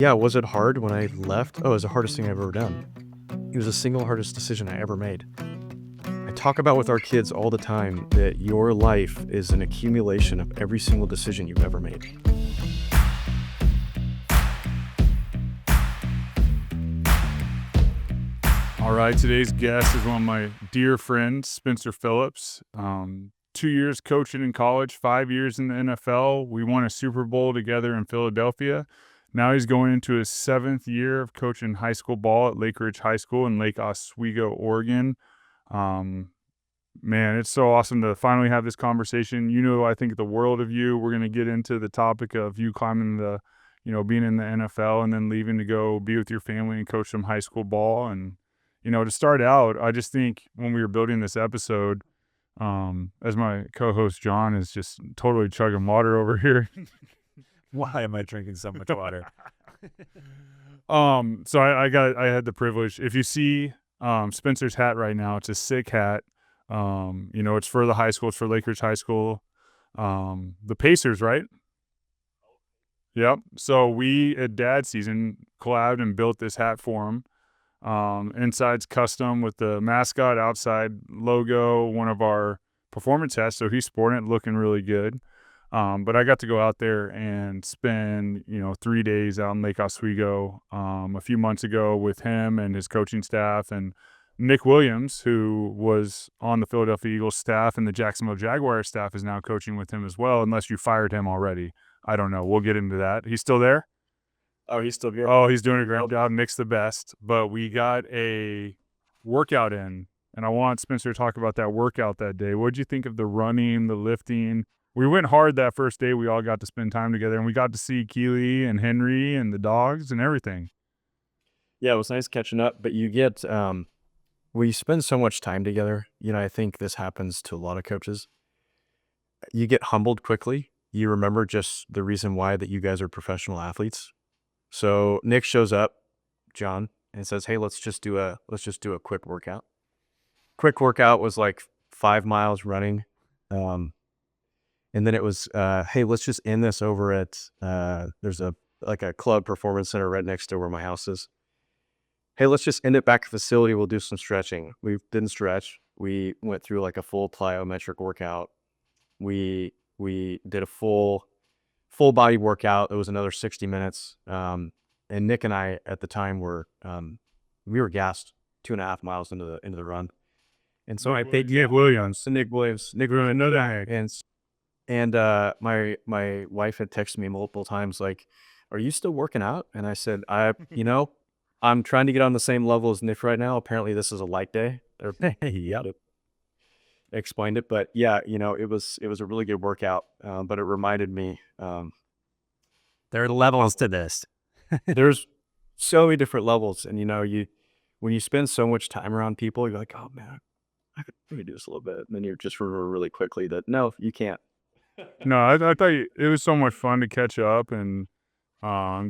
Yeah, was it hard when I left? Oh, it was the hardest thing I've ever done. It was the single hardest decision I ever made. I talk about with our kids all the time that your life is an accumulation of every single decision you've ever made. All right, today's guest is one of my dear friends, Spencer Phillips. 2 years coaching in college, 5 years in the NFL. We won a Super Bowl together in Philadelphia. Now he's going into his 7th year of coaching high school ball at Lake Ridge High School in Lake Oswego, Oregon. Man, it's so awesome to finally have this conversation. I think the world of you. We're going to get into the topic of you climbing being in the NFL and then leaving to go be with your family and coach some high school ball. And, to start out, I just think when we were building this episode, as my co-host John is just totally chugging water over here. Why am I drinking so much water? So I had the privilege. If you see Spencer's hat right now, it's a sick hat. It's for the high school. It's for Lake Ridge High School. The Pacers, right? Yep. So we at Dad Season collabed and built this hat for him. Inside's custom with the mascot, outside logo, one of our performance hats. So he's sporting it, looking really good. But I got to go out there and spend, 3 days out in Lake Oswego a few months ago with him and his coaching staff, and Nick Williams, who was on the Philadelphia Eagles staff and the Jacksonville Jaguars staff, is now coaching with him as well, unless you fired him already. I don't know. We'll get into that. He's still there? Oh, he's still here. Oh, he's doing a great job. Nick's the best. But we got a workout in, and I want Spencer to talk about that workout that day. What did you think of the running, the lifting? We went hard that first day. We all got to spend time together, and we got to see Keely and Henry and the dogs and everything. Yeah, it was nice catching up, but you get, we spend so much time together. I think this happens to a lot of coaches. You get humbled quickly. You remember just the reason why that you guys are professional athletes. So Nick shows up, John, and says, "Hey, let's just do a quick workout." Quick workout was like 5 miles running. And then it was, "Hey, let's just end this over at, there's a club performance center right next to where my house is. Hey, let's just end it back at the facility. We'll do some stretching." We didn't stretch. We went through like a full plyometric workout. We did a full body workout. It was another 60 minutes. And Nick and I at the time were gassed 2.5 miles into the run. And so I think Nick Williams. Nick Williams, Another and my wife had texted me multiple times like, "Are you still working out?" And I said, I'm trying to get on the same level as Nick right now. Apparently this is a light day. Yeah. Explained it, but yeah, it was a really good workout. But it reminded me, There are levels to this. there's so many different levels, and when you spend so much time around people, you're like, "Oh man, I could really do this a little bit." And then you just remember really quickly that no, you can't. No, I thought it was so much fun to catch up and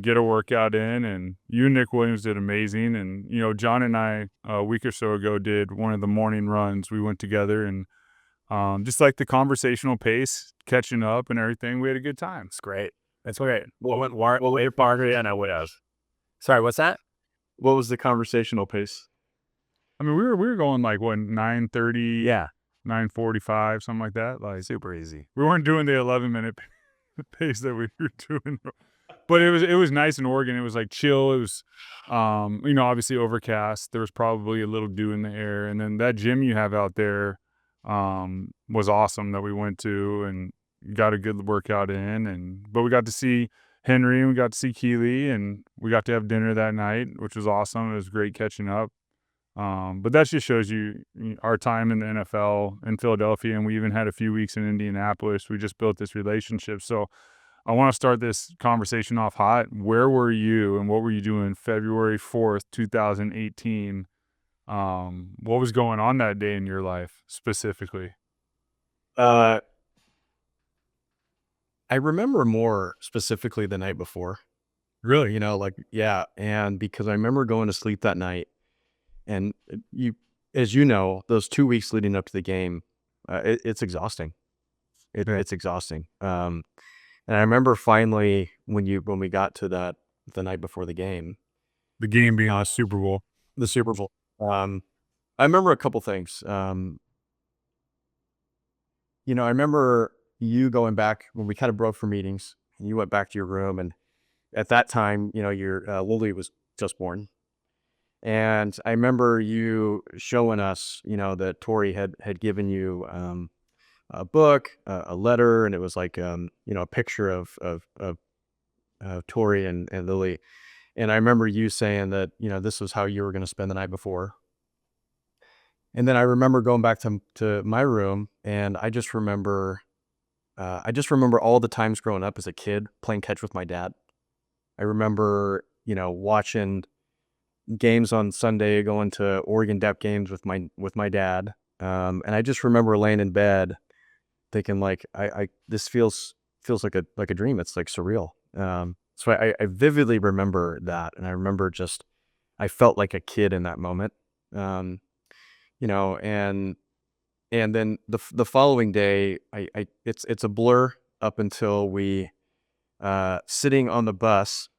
get a workout in. And you and Nick Williams did amazing. And, John and I, a week or so ago, did one of the morning runs. We went together and just like the conversational pace, catching up and everything, we had a good time. It's great. That's great. Way farther than I would have. Sorry, what's that? What was the conversational pace? I mean, we were going like, 9:30, Yeah. 9:45, something like that. Like, Super easy. we weren't doing the 11-minute pace that we were doing. But it was nice in Oregon. It was like chill. It was, obviously overcast. There was probably a little dew in the air. And then that gym you have out there was awesome that we went to and got a good workout in. But we got to see Henry and we got to see Keely and we got to have dinner that night, which was awesome. It was great catching up. But that just shows you our time in the NFL in Philadelphia, and we even had a few weeks in Indianapolis. We just built this relationship. So I want to start this conversation off hot. Where were you and what were you doing February 4th, 2018? What was going on that day in your life specifically? I remember more specifically the night before. Really? Yeah. And because I remember going to sleep that night, and as you know, those 2 weeks leading up to the game, it's exhausting. It's exhausting. And I remember finally when we got to that the night before the game. The game being the Super Bowl. The Super Bowl. I remember a couple things. I remember you going back when we kind of broke for meetings, and you went back to your room, and at that time, your Lily was just born. And I remember you showing us, that Tori had given you a book, a letter, and it was like, a picture of Tori and Lily. And I remember you saying that, this was how you were going to spend the night before. And then I remember going back to my room, and I just remember all the times growing up as a kid playing catch with my dad. I remember, watching games on Sunday, going to Oregon Dep games with my dad. And I just remember laying in bed thinking like, this feels like a dream. It's like surreal. So I vividly remember that. And I remember I felt like a kid in that moment. And then the following day, it's a blur up until we, sitting on the bus,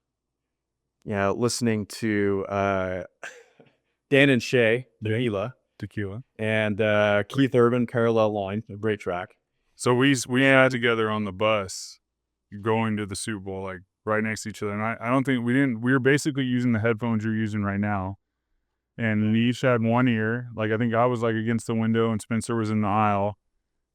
listening to Dan and Shay, Tequila. and Keith Urban, Parallel Line, a great track. So we had together on the bus going to the Super Bowl, like right next to each other. And I don't think we were basically using the headphones you're using right now. And we each had one ear. Like I think I was like against the window and Spencer was in the aisle.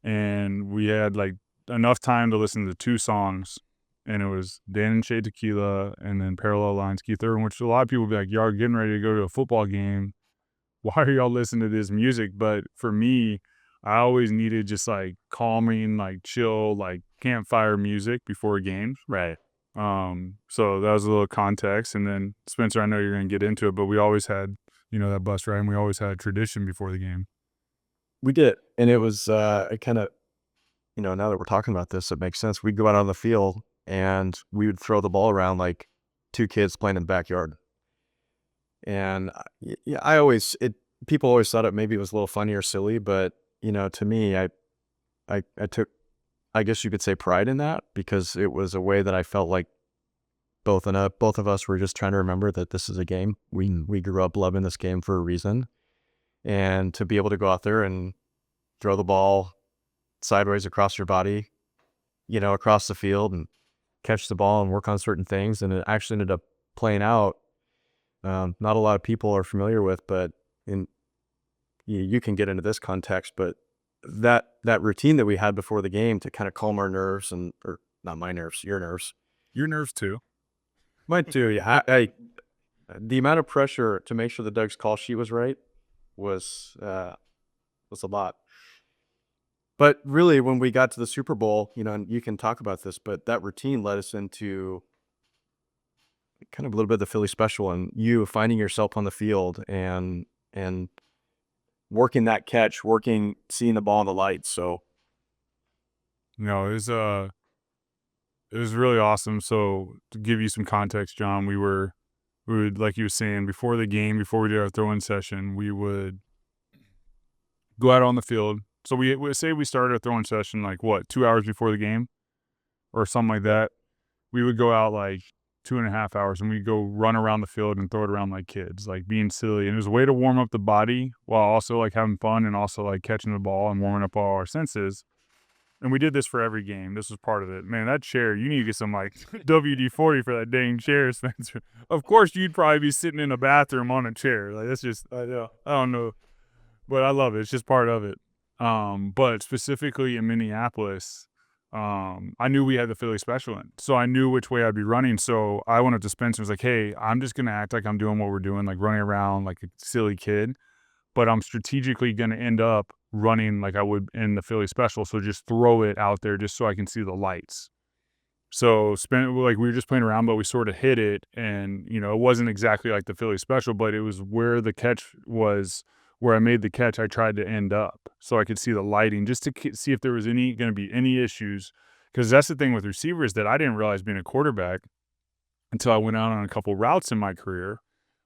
And we had like enough time to listen to 2 songs. And it was Dan and Shay Tequila and then Parallel Lines, Keith Urban, which a lot of people would be like, y'all getting ready to go to a football game. Why are y'all listening to this music? But for me, I always needed just like calming, like chill, like campfire music before games. Right. So that was a little context. And then Spencer, I know you're going to get into it, but we always had, that bus ride, and we always had a tradition before the game. We did. And it was, it kind of, now that we're talking about this, it makes sense. We'd go out on the field and we would throw the ball around like 2 kids playing in the backyard. And people always thought it maybe was a little funny or silly, but, to me, I took, I guess you could say, pride in that because it was a way that I felt like both of us were just trying to remember that this is a game. We grew up loving this game for a reason. And to be able to go out there and throw the ball sideways across your body, across the field and catch the ball and work on certain things. And it actually ended up playing out. Not a lot of people are familiar with, but you can get into this context, but that routine that we had before the game to kind of calm our nerves or not my nerves, your nerves. Your nerves too. Mine too, yeah. The amount of pressure to make sure the Doug's call sheet was right was a lot. But really, when we got to the Super Bowl, and you can talk about this, but that routine led us into kind of a little bit of the Philly special and you finding yourself on the field and working that catch, seeing the ball in the lights. So, it was really awesome. So to give you some context, John, we would, like you were saying, before the game, before we did our throw-in session, we would go out on the field. So we say we started our throwing session like 2 hours before the game or something like that. We would go out like 2.5 hours and we'd go run around the field and throw it around like kids, like being silly. And it was a way to warm up the body while also like having fun and also like catching the ball and warming up all our senses. And we did this for every game. This was part of it. Man, that chair, you need to get some like WD-40 for that dang chair, Spencer. Of course, you'd probably be sitting in a bathroom on a chair. Like that's just, I don't know. But I love it. It's just part of it. But specifically in Minneapolis, I knew we had the Philly special in. So I knew which way I'd be running. So I went up to Spencer and was like, hey, I'm just going to act like I'm doing what we're doing, like running around like a silly kid. But I'm strategically going to end up running like I would in the Philly special. So just throw it out there just so I can see the lights. So we were just playing around, but we sort of hit it. And, it wasn't exactly like the Philly special, but it was where the catch was, where I made the catch, I tried to end up so I could see the lighting just to see if there was going to be any issues. Because that's the thing with receivers that I didn't realize being a quarterback until I went out on a couple routes in my career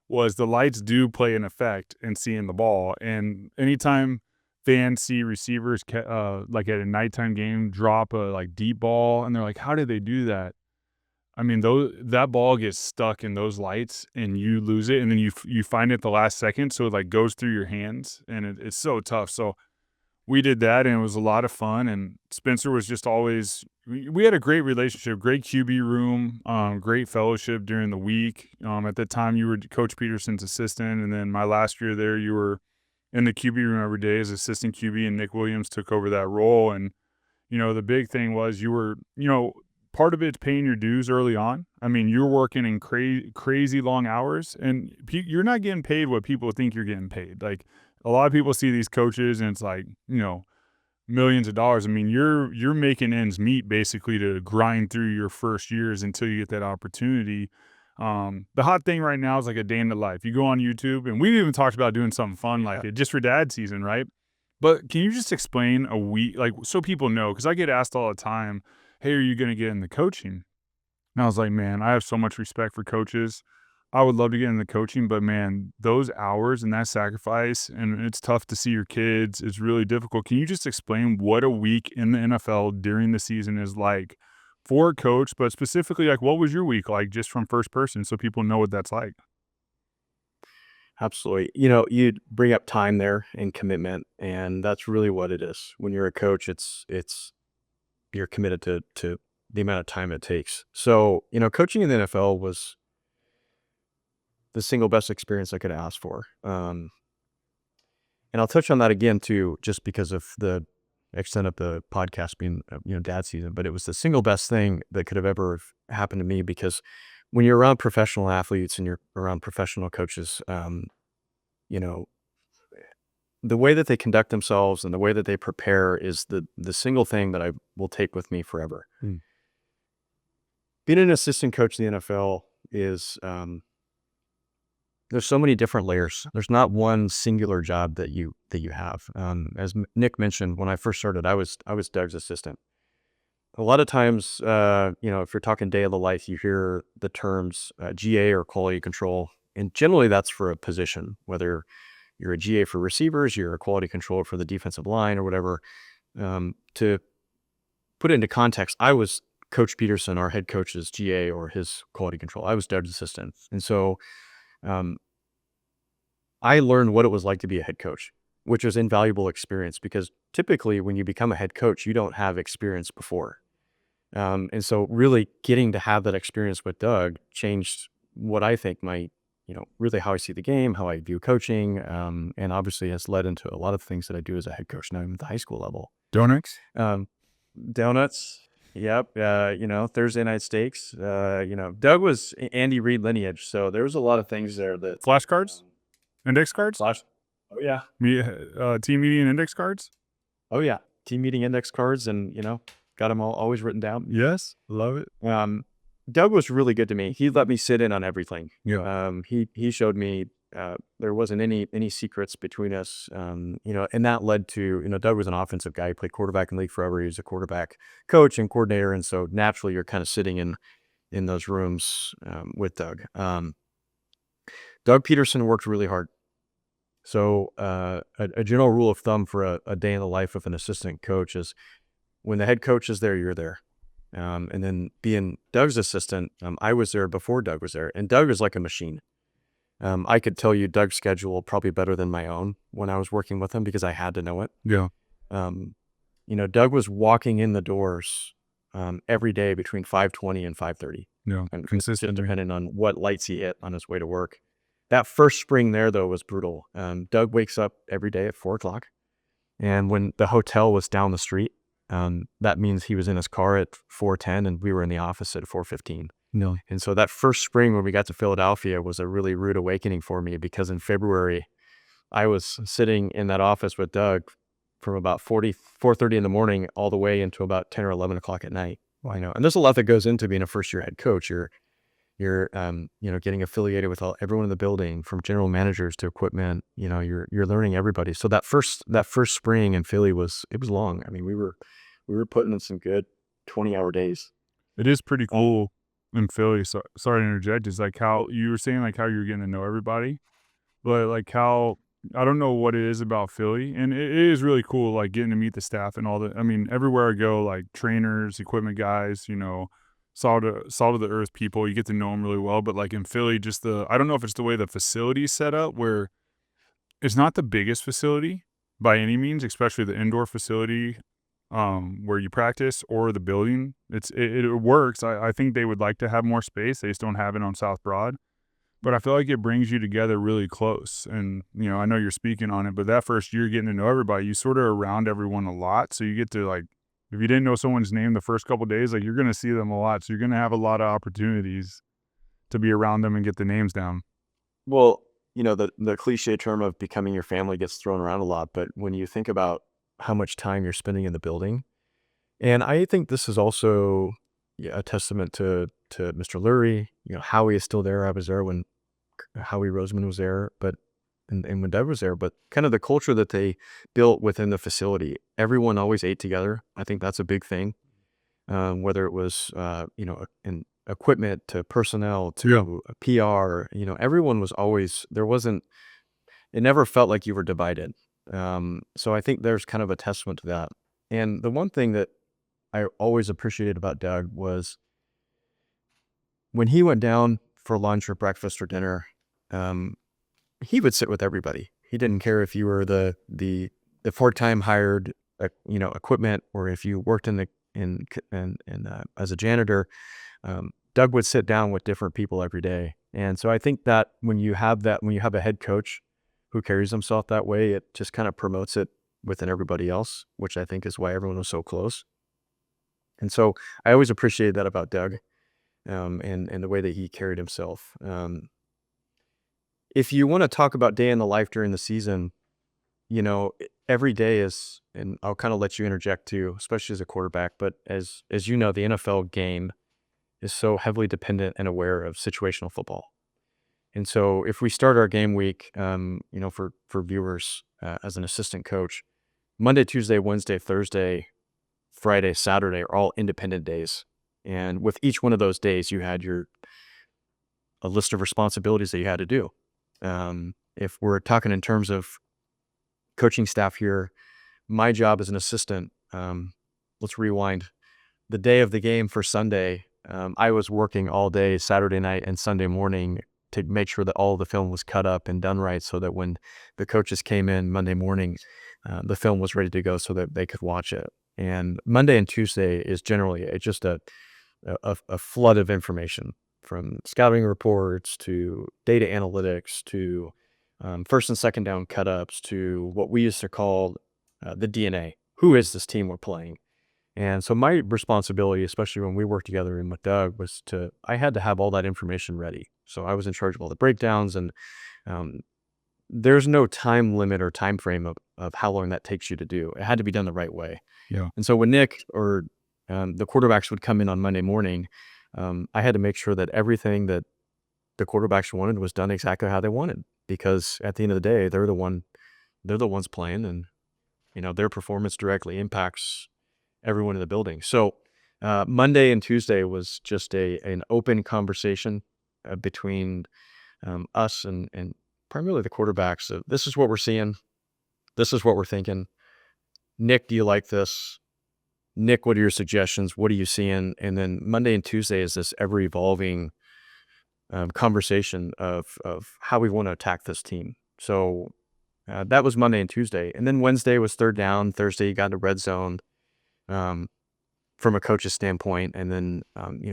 was the lights do play an effect in seeing the ball. And anytime fans see receivers like at a nighttime game drop a like deep ball and they're like, how did they do that? I mean, that ball gets stuck in those lights and you lose it, and then you find it at the last second, so it, like, goes through your hands, and it's so tough. So we did that, and it was a lot of fun, and Spencer was just always we had a great relationship, great QB room, great fellowship during the week. At the time, you were Coach Peterson's assistant, and then my last year there, you were in the QB room every day as assistant QB, and Nick Williams took over that role. And the big thing was you were, part of it's paying your dues early on. I mean, you're working in crazy long hours, and you're not getting paid what people think you're getting paid. Like, a lot of people see these coaches and it's like, millions of dollars. I mean, you're making ends meet basically to grind through your first years until you get that opportunity. The hot thing right now is like a day in the life. You go on YouTube, and we even talked about doing something fun like it just for dad season, right? But can you just explain a week, like, so people know? Because I get asked all the time, hey, are you going to get into coaching? And I was like, man, I have so much respect for coaches. I would love to get into coaching, but man, those hours and that sacrifice, and it's tough to see your kids. It's really difficult. Can you just explain what a week in the NFL during the season is like for a coach, but specifically, like, what was your week like just from first person so people know what that's like? Absolutely. You bring up time there and commitment, and that's really what it is. When you're a coach, it's you're committed to the amount of time it takes. So, coaching in the NFL was the single best experience I could ask for. And I'll touch on that again too, just because of the extent of the podcast being, dad season. But it was the single best thing that could have ever happened to me, because when you're around professional athletes and you're around professional coaches, you know, the way that they conduct themselves and the way that they prepare is the single thing that I will take with me forever. Mm. Being an assistant coach in the NFL is there's so many different layers. There's not one singular job that you have. As Nick mentioned, when I first started, I was Doug's assistant. A lot of times, if you're talking day of the life, you hear the terms GA or quality control, and generally that's for a position, whether you're a GA for receivers, you're a quality controller for the defensive line or whatever. To put it into context, I was Coach Peterson, our head coach's GA or his quality control. I was Doug's assistant. And so I learned what it was like to be a head coach, which was invaluable experience, because typically when you become a head coach, you don't have experience before. And so really getting to have that experience with Doug changed what I think really how I see the game, how I view coaching, and obviously has led into a lot of things that I do as a head coach now, even at the high school level. Donuts? Donuts. Yep. Thursday night steaks. Doug was Andy Reid lineage, so there was a lot of things there that Flashcards? Index cards? Oh yeah. Team meeting index cards? Oh yeah. Team meeting index cards, and got them all always written down. Yes. Love it. Doug was really good to me. He let me sit in on everything. Yeah. He showed me there wasn't any secrets between us. And that led to, Doug was an offensive guy. He played quarterback in the league forever. He was a quarterback coach and coordinator. And so naturally you're kind of sitting in those rooms with Doug. Doug Peterson worked really hard. So a general rule of thumb for a day in the life of an assistant coach is when the head coach is there, you're there. And then being Doug's assistant, I was there before Doug was there, and Doug is like a machine. I could tell you Doug's schedule probably better than my own when I was working with him, because I had to know it. Yeah. Doug was walking in the doors every day between 5:20 and 5:30. Yeah. And Consistent. depending on what lights he hit on his way to work. That first spring there, though, was brutal. Doug wakes up every day at 4:00, and when the hotel was down the street, that means he was in his car at 4:10 and we were in the office at 4:15. No. And so that first spring when we got to Philadelphia was a really rude awakening for me, because in February, I was sitting in that office with Doug from about 4:30 in the morning all the way into about 10 or 11 o'clock at night. Wow. And there's a lot that goes into being a first-year head coach. You're getting affiliated with everyone in the building, from general managers to equipment. You're learning everybody. So that first spring in Philly was long. I mean, we were putting in some good 20-hour days. It is pretty cool in Philly. So, sorry to interject. Is like how you were saying, like how you're getting to know everybody, but like how, I don't know what it is about Philly, and it is really cool, like getting to meet the staff and all the. I mean, everywhere I go, like trainers, equipment guys, salt of the earth people. You get to know them really well. But like in Philly, just I don't know if it's the way the facility's set up, where it's not the biggest facility by any means, especially the indoor facility where you practice, or the building. It works. I think they would like to have more space. They just don't have it on South Broad. But I feel like it brings you together really close. And, I know you're speaking on it, but that first year getting to know everybody, you sort of around everyone a lot. So you get to, like, if you didn't know someone's name the first couple of days, like, you're going to see them a lot. So you're going to have a lot of opportunities to be around them and get the names down. Well, the cliche term of becoming your family gets thrown around a lot, but when you think about how much time you're spending in the building, and I think this is also a testament to Mr. Lurie. Howie is still there. I was there when Howie Roseman was there, but and when Doug was there, but kind of the culture that they built within the facility. Everyone always ate together. I think that's a big thing. Whether it was in equipment to personnel to PR, everyone was always there. It never felt like you were divided. So I think there's kind of a testament to that. And the one thing that I always appreciated about Doug was when he went down for lunch or breakfast or dinner, he would sit with everybody. He didn't care if you were the 4-time hired, equipment, or if you worked as a janitor. Doug would sit down with different people every day. And so I think that when you have a head coach who carries himself that way, it just kind of promotes it within everybody else, which I think is why everyone was so close. And so I always appreciated that about Doug, and the way that he carried himself. If you want to talk about day in the life during the season, every day is, and I'll kind of let you interject too, especially as a quarterback, but as the NFL game is so heavily dependent and aware of situational football. And so if we start our game week, for viewers, as an assistant coach, Monday, Tuesday, Wednesday, Thursday, Friday, Saturday are all independent days. And with each one of those days, you had a list of responsibilities that you had to do. If we're talking in terms of coaching staff here, my job as an assistant, let's rewind. The day of the game for Sunday, I was working all day Saturday night and Sunday morning to make sure that all of the film was cut up and done right, so that when the coaches came in Monday morning, the film was ready to go so that they could watch it. And Monday and Tuesday is generally just a flood of information, from scouting reports to data analytics to first and second down cut-ups to what we used to call the DNA. Who is this team we're playing? And so my responsibility, especially when we worked together and with Doug, was I had to have all that information ready. So I was in charge of all the breakdowns, and there's no time limit or time frame of how long that takes you to do. It had to be done the right way. Yeah. And so when Nick or the quarterbacks would come in on Monday morning, I had to make sure that everything that the quarterbacks wanted was done exactly how they wanted, because at the end of the day, they're the ones playing, and their performance directly impacts everyone in the building. So Monday and Tuesday was just an open conversation between us and primarily the quarterbacks. So this is what we're seeing. This is what we're thinking. Nick, do you like this? Nick, what are your suggestions? What are you seeing? And then Monday and Tuesday is this ever evolving conversation of how we want to attack this team. So that was Monday and Tuesday. And then Wednesday was third down. Thursday, you got into red zone from a coach's standpoint. And then,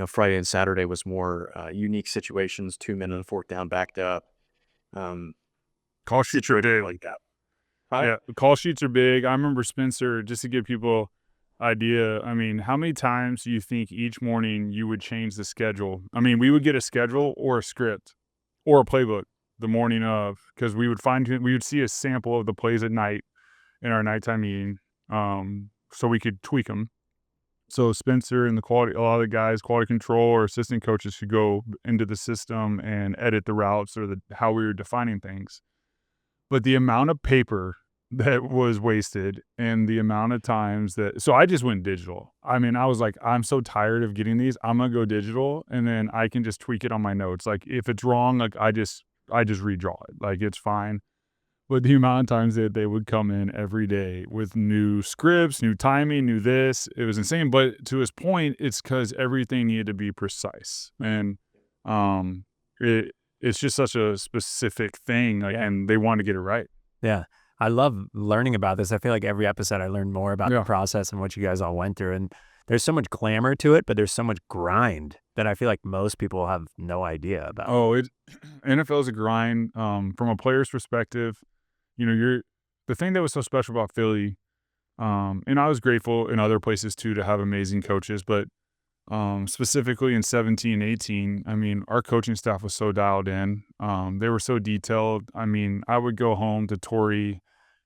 Friday and Saturday was more unique situations, 2 minute and fourth down backed up. Call sheets are big like that. Yeah, call sheets are big. I remember Spencer, just to give people idea, I mean, how many times do you think each morning you would change the schedule? I mean, we would get a schedule or a script or a playbook the morning of, because we would see a sample of the plays at night in our nighttime meeting, so we could tweak them. So Spencer and a lot of the guys, quality control or assistant coaches, could go into the system and edit the routes or how we were defining things. But the amount of paper that was wasted and the amount of times so I just went digital. I mean, I was like, I'm so tired of getting these. I'm going to go digital, and then I can just tweak it on my notes. Like, if it's wrong, like I just redraw it. Like, it's fine. But the amount of times that they would come in every day with new scripts, new timing, new this, it was insane. But to his point, it's because everything needed to be precise. And um, it's just such a specific thing, like, and they want to get it right. Yeah. I love learning about this. I feel like every episode I learn more about the Yeah. process and what you guys all went through. And there's so much glamour to it, but there's so much grind that I feel like most people have no idea about. Oh, NFL is a grind. From a player's perspective, the thing that was so special about Philly, and I was grateful in other places too to have amazing coaches, but specifically in 17, 18, I mean, our coaching staff was so dialed in. They were so detailed. I mean, I would go home to Tori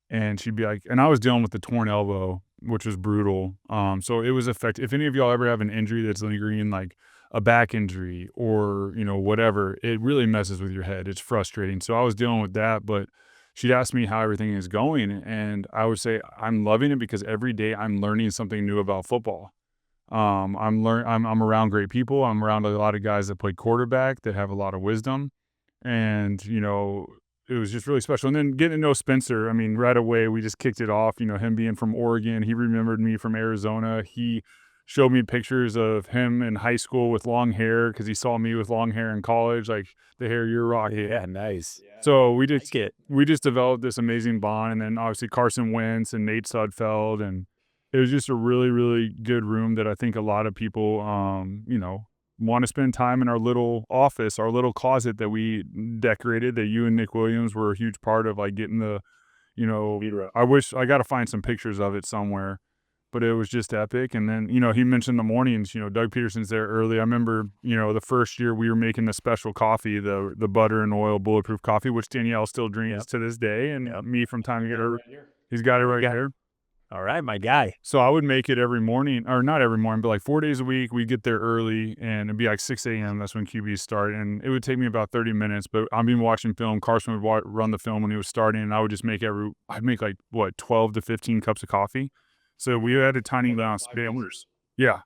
and she'd be like, and I was dealing with the torn elbow, which was brutal. So it was effective. If any of y'all ever have an injury that's lingering, like a back injury or, whatever, it really messes with your head. It's frustrating. So I was dealing with that, but she'd ask me how everything is going. And I would say, I'm loving it because every day I'm learning something new about football. I'm around great people. I'm around a lot of guys that play quarterback that have a lot of wisdom. And, it was just really special. And then getting to know Spencer, I mean, right away, we just kicked it off, him being from Oregon. He remembered me from Arizona. He showed me pictures of him in high school with long hair because he saw me with long hair in college, like the hair you're rocking. Yeah, nice. So we Like just developed this amazing bond. And then obviously Carson Wentz and Nate Sudfeld. And it was just a really, really good room that I think a lot of people, want to spend time in our little office, our little closet that we decorated that you and Nick Williams were a huge part of, like getting the, I wish I got to find some pictures of it somewhere, but it was just epic. And then, he mentioned the mornings, Doug Peterson's there early. I remember, the first year we were making the special coffee, the butter and oil bulletproof coffee, which Danielle still drinks to this day. And me from time to get her, he's got it right here. All right, my guy. So I would make it every morning, or not every morning, but like 4 days a week. We'd get there early and it'd be like 6 a.m. That's when QBs start. And it would take me about 30 minutes, but I've been watching film. Carson would run the film when he was starting and I would just I'd make like 12 to 15 cups of coffee. So we had a tiny lounge. Yeah.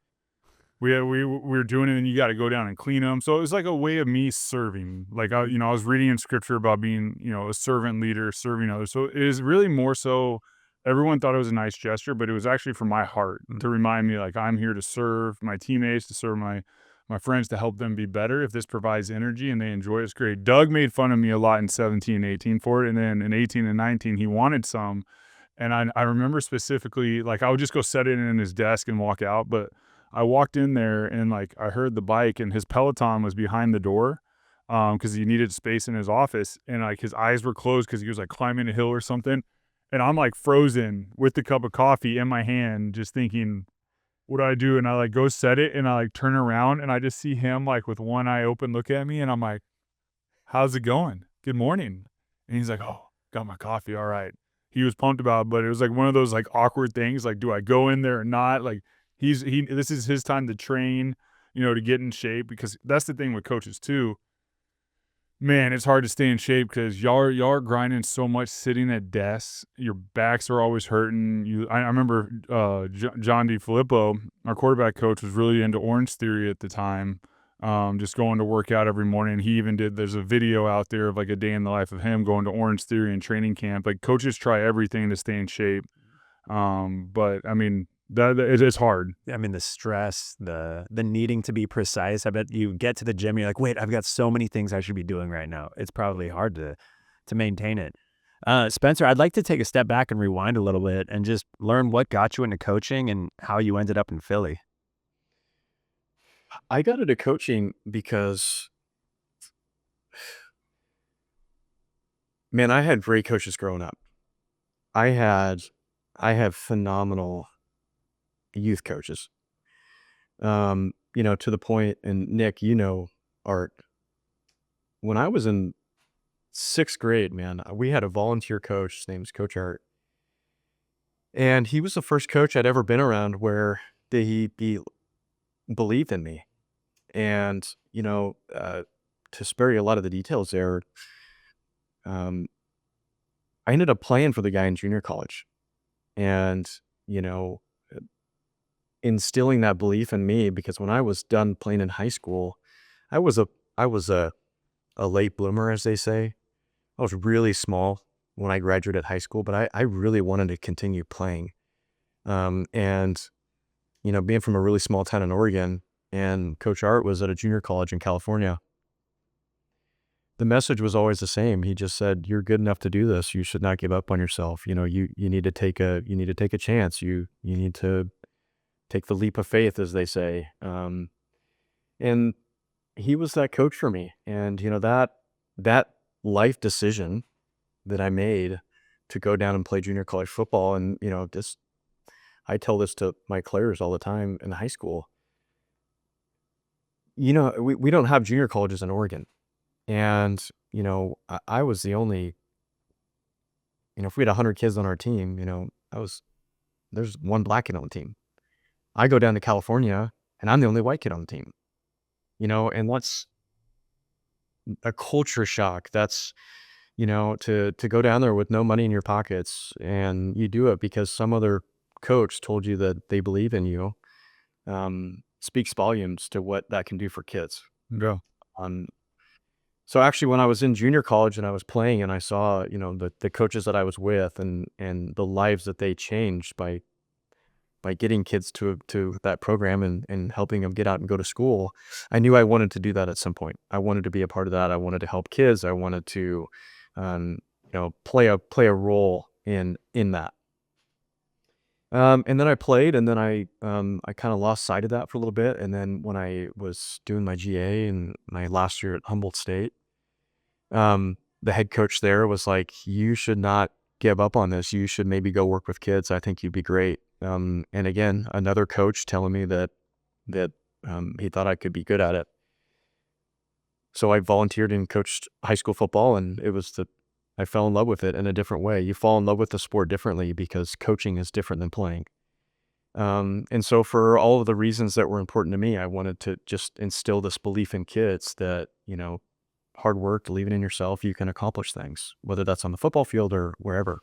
We were doing it and you got to go down and clean them. So it was like a way of me serving. Like, I was reading in scripture about being, a servant leader, serving others. So it is really more so. Everyone thought it was a nice gesture, but it was actually from my heart to remind me, like, I'm here to serve my teammates, to serve my friends, to help them be better. If this provides energy and they enjoy it, it's great. Doug made fun of me a lot in 17 and 18 for it. And then in 18 and 19, he wanted some. And I remember specifically, like, I would just go set it in his desk and walk out. But I walked in there and, like, I heard the bike and his Peloton was behind the door because he needed space in his office. And, like, his eyes were closed because he was, like, climbing a hill or something. And I'm like frozen with the cup of coffee in my hand, just thinking, what do I do? And I like go set it and I like turn around and I just see him like with one eye open look at me and I'm like, how's it going? Good morning. And he's like, oh, got my coffee. All right. He was pumped about it, but it was like one of those like awkward things. Like, do I go in there or not? Like this is his time to train, to get in shape, because that's the thing with coaches too. Man, it's hard to stay in shape because y'all are grinding so much sitting at desks. Your backs are always hurting. I remember John DeFilippo, our quarterback coach, was really into Orange Theory at the time, just going to work out every morning. He even there's a video out there of like a day in the life of him going to Orange Theory and training camp. Like, coaches try everything to stay in shape. But I mean, it's hard. I mean, the stress, the needing to be precise. I bet you get to the gym, you're like, wait, I've got so many things I should be doing right now. It's probably hard to maintain it. Spencer, I'd like to take a step back and rewind a little bit and just learn what got you into coaching and how you ended up in Philly. I got into coaching because, man, I had great coaches growing up. I have phenomenal youth coaches. To the point, and Nick, Art, when I was in 6th grade, man, we had a volunteer coach. His name was Coach Art. And he was the first coach I'd ever been around where he believed in me. And, to spare you a lot of the details there, I ended up playing for the guy in junior college. And, instilling that belief in me, because when I was done playing in high school, I was a late bloomer, as they say. I was really small. when I graduated high school, but I really wanted to continue playing. And, being from a really small town in Oregon, and Coach Art was at a junior college in California, the message was always the same. He just said, "You're good enough to do this. You should not give up on yourself. You need to take a chance. You need to take the leap of faith," as they say. And he was that coach for me. And that life decision that I made to go down and play junior college football, and this I tell this to my players all the time in high school. We don't have junior colleges in Oregon, and I was the only. If we had 100 kids on our team, there's one black kid on the team. I go down to California, and I'm the only white kid on the team. And what's a culture shock? That's to go down there with no money in your pockets, and you do it because some other coach told you that they believe in you, speaks volumes to what that can do for kids. Yeah. So actually, when I was in junior college and I was playing, and I saw the coaches that I was with, and the lives that they changed by getting kids to that program, and helping them get out and go to school, I knew I wanted to do that at some point. I wanted to be a part of that. I wanted to help kids. I wanted to play a role in that. And then I played, and then I kind of lost sight of that for a little bit. And then when I was doing my GA and my last year at Humboldt State, the head coach there was like, "You should not give up on this. You should maybe go work with kids. I think you'd be great." And again, another coach telling me that he thought I could be good at it. So I volunteered and coached high school football, and I fell in love with it in a different way. You fall in love with the sport differently because coaching is different than playing. And so for all of the reasons that were important to me, I wanted to just instill this belief in kids that, hard work, believing in yourself, you can accomplish things, whether that's on the football field or wherever.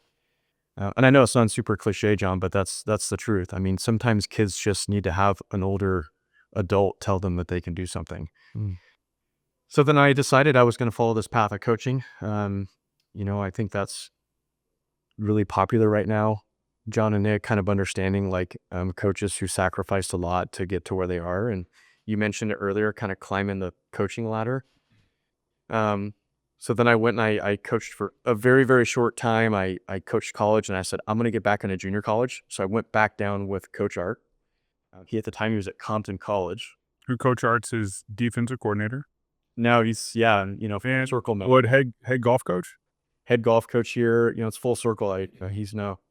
And I know it sounds super cliche, John, but that's the truth. I mean, sometimes kids just need to have an older adult tell them that they can do something. So then I decided I was going to follow this path of coaching. I think that's really popular right now, John and Nick, kind of understanding coaches who sacrificed a lot to get to where they are. And you mentioned it earlier, kind of climbing the coaching ladder. So then I went and I coached for a very, very short time. I coached college, and I said, I'm going to get back into junior college. So I went back down with Coach Art. At the time, he was at Compton College. Who Coach Art's his defensive coordinator? Now he's, And circle mode. What, head golf coach? Head golf coach here. It's full circle.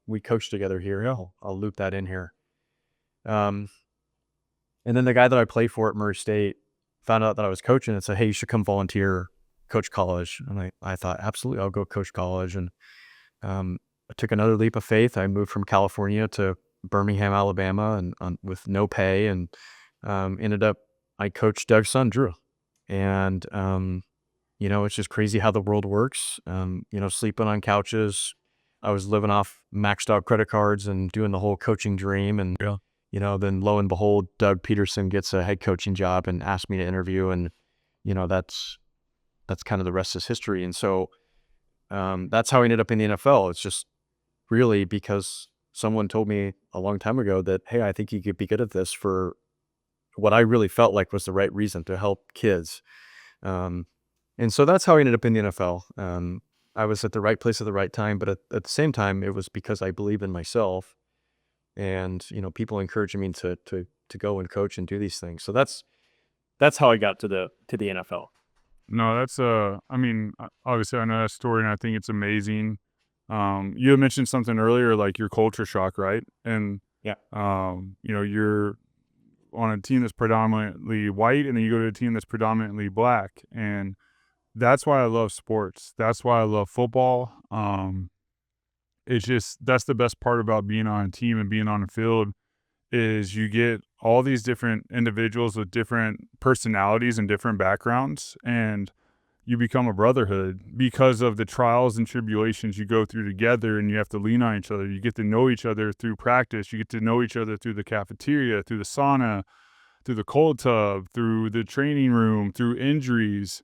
We coached together here. Yeah. I'll loop that in here. And then the guy that I played for at Murray State found out that I was coaching and said, "Hey, you should come volunteer, coach college." And I thought, absolutely, I'll go coach college. And I took another leap of faith. I moved from California to Birmingham, Alabama, and with no pay, and ended up, I coached Doug's son, Drew. And, it's just crazy how the world works. Sleeping on couches. I was living off maxed out credit cards and doing the whole coaching dream. And, then lo and behold, Doug Peterson gets a head coaching job and asked me to interview. And, that's kind of the rest is history. And so that's how I ended up in the NFL. It's just really because someone told me a long time ago that, hey, I think you could be good at this for what I really felt like was the right reason, to help kids. And so that's how I ended up in the NFL. I was at the right place at the right time, but at the same time, it was because I believe in myself, and people encouraging me to go and coach and do these things. So that's how I got to the NFL. No, that's obviously I know that story, and I think it's amazing. You had mentioned something earlier, like your culture shock, right? And yeah, you're on a team that's predominantly white, and then you go to a team that's predominantly black, and that's why I love sports. That's why I love football. It's just, that's the best part about being on a team and being on a field, is you get all these different individuals with different personalities and different backgrounds, and you become a brotherhood because of the trials and tribulations you go through together, and you have to lean on each other. You get to know each other through practice. You get to know each other through the cafeteria, through the sauna, through the cold tub, through the training room, through injuries,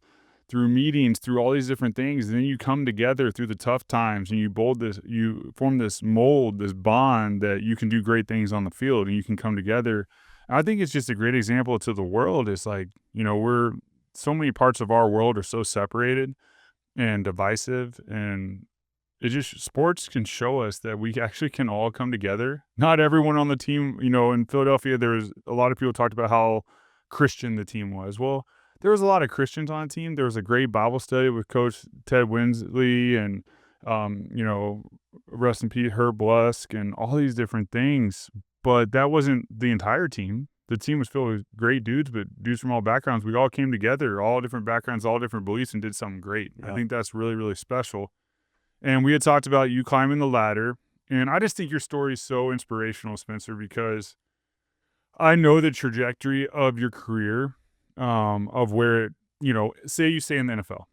through meetings, through all these different things. And then you come together through the tough times and you form this mold, this bond that you can do great things on the field and you can come together. I think it's just a great example to the world. It's like, we're so many parts of our world are so separated and divisive, and sports can show us that we actually can all come together. Not everyone on the team, in Philadelphia, there was a lot of people talked about how Christian the team was. Well, there was a lot of Christians on the team. There was a great Bible study with Coach Ted Winsley and, rest in peace, Herb Lusk and all these different things. But that wasn't the entire team. The team was filled with great dudes, but dudes from all backgrounds. We all came together, all different backgrounds, all different beliefs, and did something great. Yeah. I think that's really, really special. And we had talked about you climbing the ladder. And I just think your story is so inspirational, Spencer, because I know the trajectory of your career, of where, say you stay in the NFL.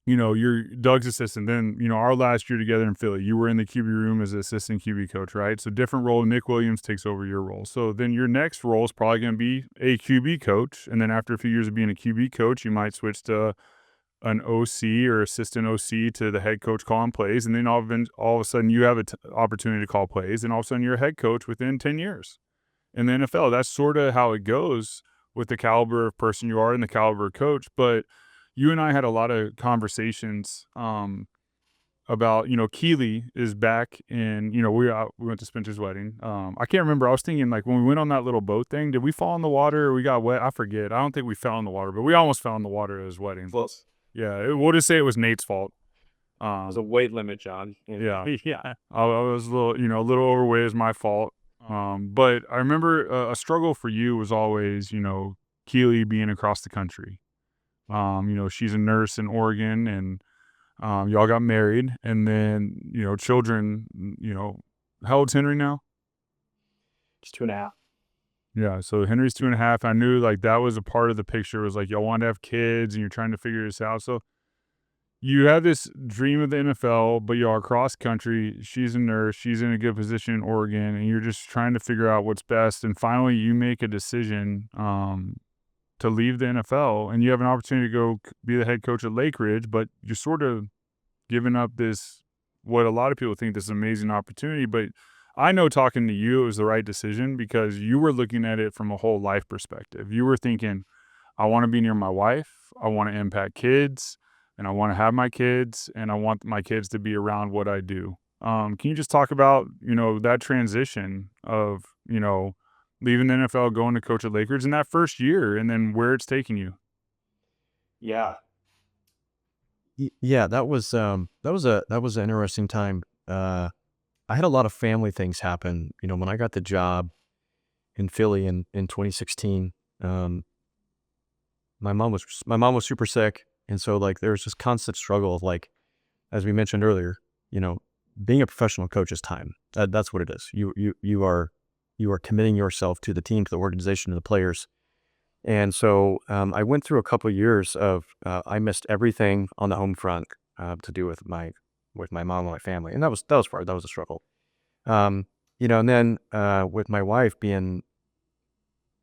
You're Doug's assistant. Then, our last year together in Philly, you were in the QB room as an assistant QB coach, right? So different role. Nick Williams takes over your role. So then your next role is probably going to be a QB coach. And then after a few years of being a QB coach, you might switch to an OC or assistant OC to the head coach calling plays. And then all of a sudden you have an opportunity to call plays. And all of a sudden you're a head coach within 10 years in the NFL. That's sort of how it goes with the caliber of person you are and the caliber of coach. But you and I had a lot of conversations about, Keely is back in, we went to Spencer's wedding. I can't remember. I was thinking, like, when we went on that little boat thing, did we fall in the water or we got wet? I forget. I don't think we fell in the water, but we almost fell in the water at his wedding. Close. Yeah, we'll just say it was Nate's fault. It was a weight limit, John. Yeah. Yeah. I was a little overweight. It was my fault. But I remember a struggle for you was always, Keely being across the country. She's a nurse in Oregon, and y'all got married, and then, children, how old's Henry now? He's 2.5. Yeah, so Henry's 2.5. I knew, like, that was a part of the picture. It was like y'all wanted to have kids, and you're trying to figure this out. So you have this dream of the NFL, but y'all are cross country. She's a nurse. She's in a good position in Oregon, and you're just trying to figure out what's best. And finally, you make a decision to leave the NFL, and you have an opportunity to go be the head coach at Lake Ridge, but you're sort of giving up this, what a lot of people think this is an amazing opportunity. But I know, talking to you, it was the right decision because you were looking at it from a whole life perspective. You were thinking, I want to be near my wife, I want to impact kids, and I want to have my kids, and I want my kids to be around what I do. Can you just talk about, that transition of, leaving the NFL, going to coach at Lake Ridge in that first year, and then where it's taking you? Yeah. Yeah, that was an interesting time. I had a lot of family things happen. When I got the job in Philly in 2016, my mom was super sick, and so, like, there was this constant struggle of, like, as we mentioned earlier, being a professional coach is time. That's what it is. You are committing yourself to the team, to the organization, to the players. And so I went through a couple of years of I missed everything on the home front to do with my mom and my family, and that was hard. That was a struggle. And then with my wife being,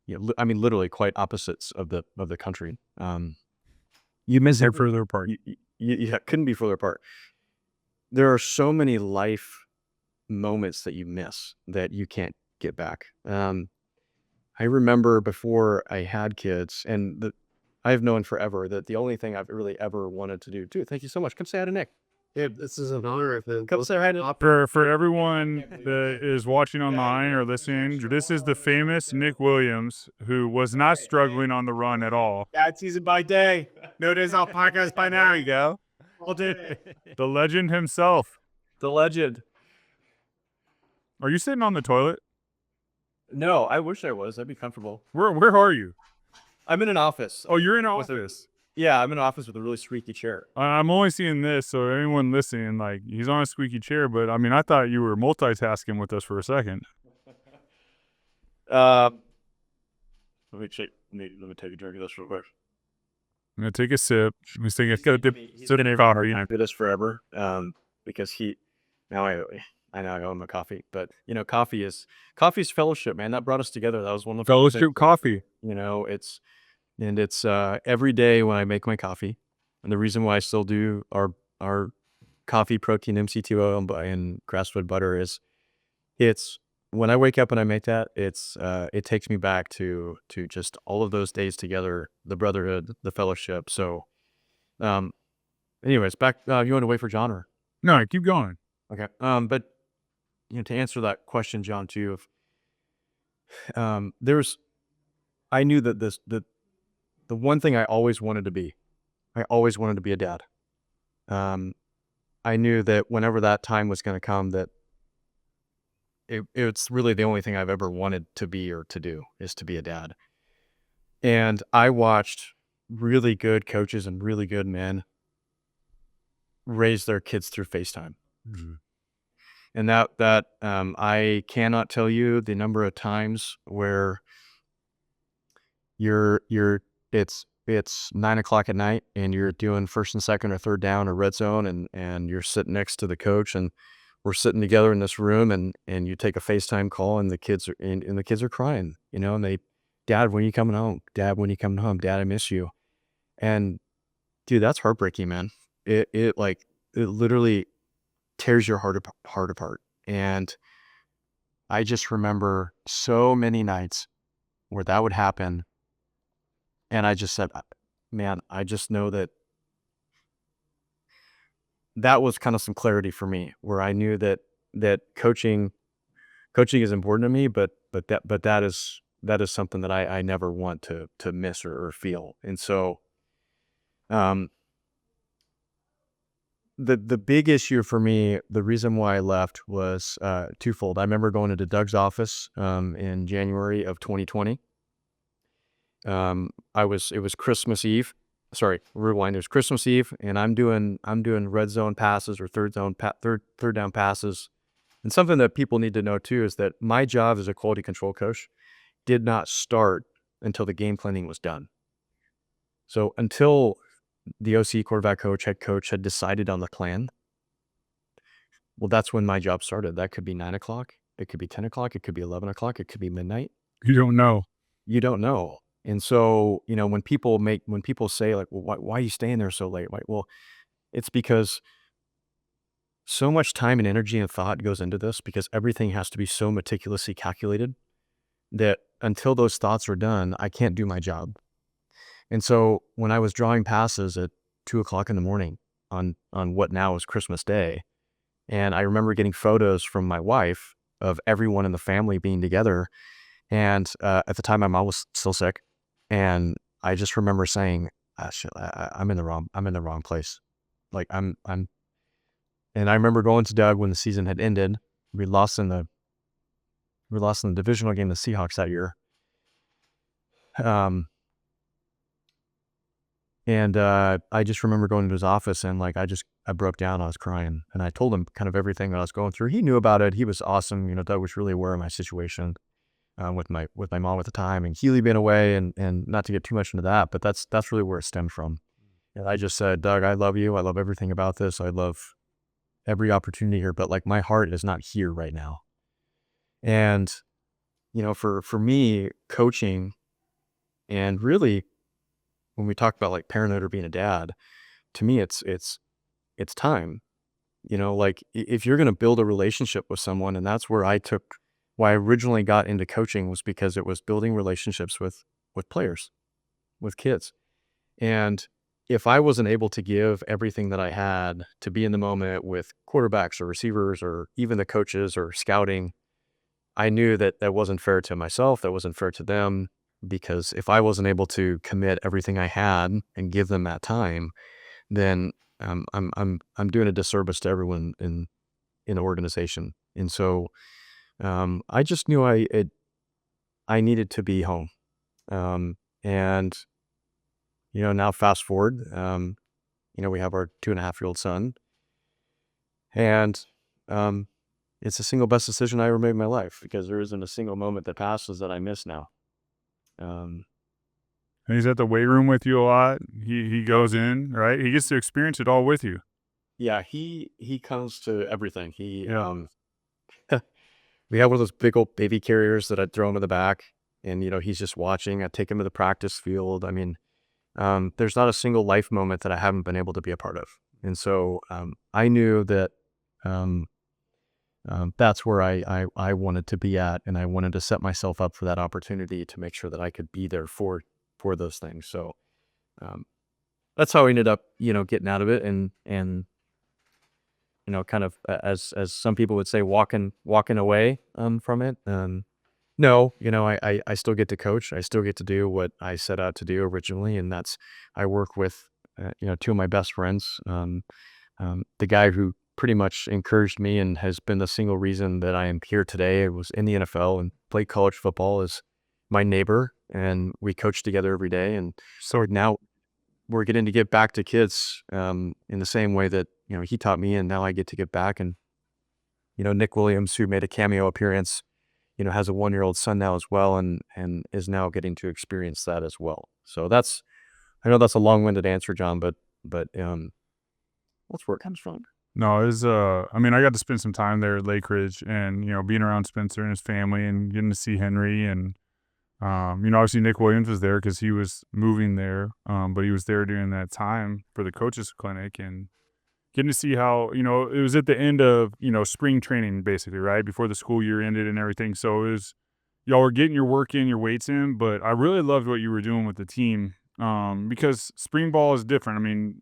literally quite opposites of the country. You miss They're further apart. Yeah, couldn't be further apart. There are so many life moments that you miss that you can't get back. I remember before I had kids, and I've known forever that the only thing I've really ever wanted to do. Dude, thank you so much. Come say hi to Nick. Yeah, this is an honor. Come say hi to For everyone that is watching online or listening, this is the famous Nick Williams, who was not struggling on the run at all. Bad season by day. No days off podcast by now. You go. All day. The legend himself. the legend. Are you sitting on the toilet? No, I wish I was. That'd be comfortable. Where are you? I'm in an office. Oh, you're in an office. Yeah, I'm in an office with a really squeaky chair. I'm only seeing this, so anyone listening, like, he's on a squeaky chair, but I mean, I thought you were multitasking with us for a second. Let me take a drink of this real quick. I'm gonna take a sip. I'm just thinking, He's been do this forever. Because I know I owe him a coffee, but coffee's fellowship, man. That brought us together. That was one of the Fellowship coffee. it's every day when I make my coffee, And the reason why I still do our coffee, protein, MCT oil, and grass-fed butter is it's when I wake up and I make that, it takes me back to just all of those days together, the brotherhood, the fellowship. So, um, anyways, back. You want to wait for John or No, keep going. okay? But to answer that question, John, too, if I knew that the one thing I always wanted to be, I always wanted to be a dad. I knew that whenever that time was going to come, that it's really the only thing I've ever wanted to be or to do is to be a dad. And I watched really good coaches and really good men raise their kids through FaceTime. Mm-hmm. And that I cannot tell you the number of times where it's 9:00 at night and you're doing first and second or third down or red zone and you're sitting next to the coach and we're sitting together in this room and you take a FaceTime call and the kids are crying, and they, Dad, when are you coming home? Dad, when are you coming home? Dad, I miss you. And dude, that's heartbreaking, man. It literally tears your heart apart. And I just remember so many nights where that would happen. And I just said, man, I just know that was kind of some clarity for me where I knew that coaching is important to me, but that is something that I never want to miss or feel. And so, the big issue for me, the reason why I left was twofold. I remember going into Doug's office in January of 2020. It was Christmas Eve. Sorry, rewind. It was Christmas Eve, and I'm doing red zone passes or third down passes. And something that people need to know too is that my job as a quality control coach did not start until the game planning was done. So until the OC, quarterback coach, head coach had decided on the plan, well, that's when my job started. That could be 9:00, it could be 10:00, it could be 11:00, it could be midnight. You don't know. You don't know. And so, when people say like, well, why are you staying there so late? Well, it's because so much time and energy and thought goes into this because everything has to be so meticulously calculated that until those thoughts are done, I can't do my job. And so when I was drawing passes at 2:00 in the morning on what now is Christmas Day, and I remember getting photos from my wife of everyone in the family being together. And at the time, my mom was still sick. And I just remember saying, shit, I'm in the wrong place. Like and I remember going to Doug when the season had ended. We lost in the divisional game, the Seahawks that year. And I just remember going to his office and like, I broke down, I was crying and I told him kind of everything that I was going through. He knew about it. He was awesome. Doug was really aware of my situation. With my mom at the time and Keely being away and not to get too much into that, but that's really where it stemmed from. And I just said, Doug, I love you. I love everything about this. I love every opportunity here, but like my heart is not here right now. And, for me, coaching and really when we talk about like parenthood or being a dad, to me, it's time, like if you're going to build a relationship with someone, and that's why I originally got into coaching was because it was building relationships with players, with kids. And if I wasn't able to give everything that I had to be in the moment with quarterbacks or receivers or even the coaches or scouting, I knew that wasn't fair to myself. That wasn't fair to them, because if I wasn't able to commit everything I had and give them that time, then I'm doing a disservice to everyone in the organization. And so I just knew I needed to be home. And, now fast forward, we have our 2.5-year-old son, and it's the single best decision I ever made in my life because there isn't a single moment that passes that I miss now. And he's at the weight room with you a lot. He goes in, right? He gets to experience it all with you. Yeah, he comes to everything. Yeah. We have one of those big old baby carriers that I'd throw him in the back and, he's just watching. I take him to the practice field. I mean, there's not a single life moment that I haven't been able to be a part of. And so I knew that that's where I wanted to be at, and I wanted to set myself up for that opportunity to make sure that I could be there for those things. So that's how I ended up, getting out of it, and kind of as some people would say, walking away from it. No, I still get to coach. I still get to do what I set out to do originally, and that's I work with two of my best friends. The guy who pretty much encouraged me and has been the single reason that I am here today. I was in the NFL and played college football, is my neighbor, and we coach together every day. And so now we're getting to give back to kids in the same way that he taught me, and now I get to give back. And Nick Williams, who made a cameo appearance, has a 1-year-old son now as well, and is now getting to experience that as well. So I know that's a long-winded answer, John, but that's where it comes from. No, it was, I mean, I got to spend some time there at Lake Ridge, and, being around Spencer and his family and getting to see Henry. And, obviously Nick Williams was there because he was moving there, but he was there during that time for the coaches clinic, and getting to see how, it was at the end of, spring training basically, right? Before the school year ended and everything. So it was, y'all were getting your work in, your weights in, but I really loved what you were doing with the team, because spring ball is different. I mean,